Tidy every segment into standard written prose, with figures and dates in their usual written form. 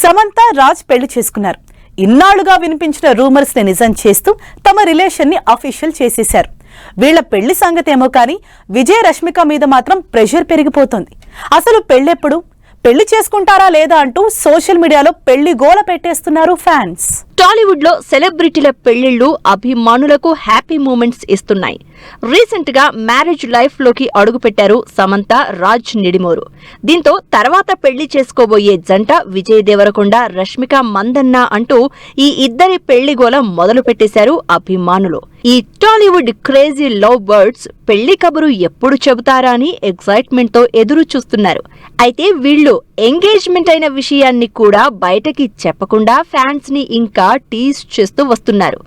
సమంత రాజ్ పెళ్లి చేసుకున్నారు. ఇన్నాళ్లుగా వినిపించిన రూమర్స్ ని నిజం చేస్తూ తమ రిలేషన్ ని అఫీషియల్ చేసేశారు. వీళ్ల పెళ్లి సంగతేమో కానీ విజయ్ రష్మిక మీద మాత్రం ప్రెషర్ పెరిగిపోతుంది. అసలు పెళ్లెప్పుడు, పెళ్లి చేసుకుంటారా లేదా అంటూ సోషల్ మీడియాలో పెళ్లి గోల పెట్టేస్తున్నారు ఫ్యాన్స్. టాలీవుడ్ లో సెలబ్రిటీల పెళ్లిళ్లు అభిమానులకు హ్యాపీ మూమెంట్స్ ఇస్తున్నాయి. రీసెంట్ గా మ్యారేజ్ లైఫ్ లోకి అడుగుపెట్టారు సమంత, రాజ్ నిడిమోరు. దీంతో తర్వాత పెళ్లి చేసుకోబోయే జంట విజయ్ దేవరకొండ, రష్మిక మందన్న అంటూ ఈ ఇద్దరి పెళ్లి గోల మొదలు పెట్టేశారు అభిమానులు. ఈ టాలీవుడ్ క్రేజీ లవ్ బర్డ్స్ పెళ్లి కబురు ఎప్పుడు చెబుతారా అని ఎక్సైట్మెంట్ తో ఎదురు చూస్తున్నారు. అయితే వీళ్లు ఎంగేజ్మెంట్ అయిన విషయాన్ని కూడా బయటకి చెప్పకుండా ఫ్యాన్స్ ని ఇంకా టీజ్ చేస్తూ వస్తున్నారు.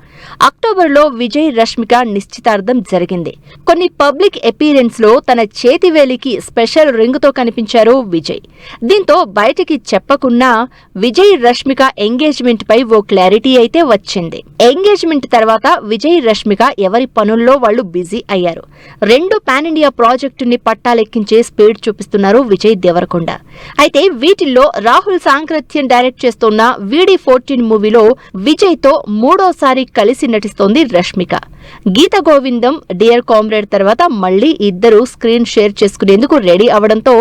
అక్టోబర్లో విజయ్ రష్మిక నిశ్చితార్థం జరిగింది. కొన్ని పబ్లిక్ అపీరెన్స్ లో తన చేతివేలికి స్పెషల్ రింగ్ తో కనిపించారు విజయ్. దీంతో బయటికి చెప్పకున్నా విజయ్ రష్మిక ఎంగేజ్మెంట్ పై ఓ క్లారిటీ అయితే వచ్చింది. ఎంగేజ్మెంట్ తర్వాత విజయ్ రష్మిక ఎవరి పనుల్లో వాళ్ళు బిజీ అయ్యారు. 2 పాన్ ఇండియా ప్రాజెక్టుని పట్టాలెక్కించే స్పీడ్ చూపిస్తున్నారు విజయ్ దేవరకొండ. అయితే వీటిల్లో రాహుల్ సాంక్రత్యం డైరెక్ట్ చేస్తున్న VD14 మూవీలో విజయ్ తో మూడోసారి కలిసి నటిస్తోంది రష్మిక. గీత గోవిందం, డియర్ కామ్రేడ్ తర్వాత మళ్లీ ఇద్దరు స్క్రీన్ షేర్ చేసుకునేందుకు రెడీ అవడంతో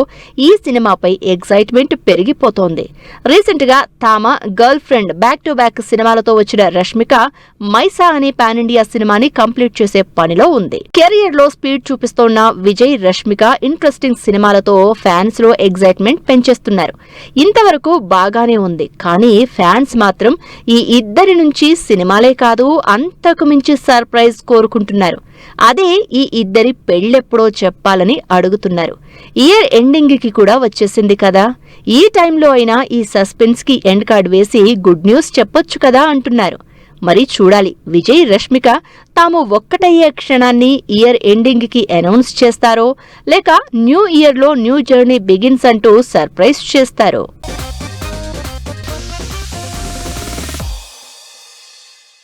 ఈ సినిమాపై ఎక్సైట్మెంట్ పెరిగిపోతోంది. రీసెంట్ గా తామ girlfriend back to back సినిమాలతో వచ్చిన రష్మిక మైసా అనే పాన్ ఇండియా సినిమాని కంప్లీట్ చేసే పనిలో ఉంది. కెరియర్ లో స్పీడ్ చూపిస్తోన్న విజయ్ రష్మిక ఇంట్రెస్టింగ్ సినిమాలతో ఫ్యాన్స్ లో ఎక్సైట్మెంట్ పెంచేస్తున్నారు. ఇంతవరకు బాగానే ఉంది, కానీ ఫ్యాన్స్ మాత్రం ఈ ఇద్దరి నుంచి సినిమాలే కాదు అంతకు మించి సర్ప్రైజ్ కోరుకుంటున్నారు. అదే ఈ ఇద్దరి పెళ్లెప్పుడో చెప్పాలని అడుగుతున్నారు. ఇయర్ ఎండింగ్ కి కూడా వచ్చేసింది కదా, ఈ టైంలో అయినా ఈ సస్పెన్స్ కి ఎండ్ కార్డ్ వేసి గుడ్ న్యూస్ చెప్పొచ్చు కదా అంటున్నారు. మరి చూడాలి, విజయ్ రష్మిక తాము ఒక్కటయ్యే క్షణాన్ని ఇయర్ ఎండింగ్ కి అనౌన్స్ చేస్తారో లేక న్యూ ఇయర్ లో న్యూ జర్నీ బిగిన్స్ అంటూ సర్ప్రైజ్ చేస్తారో.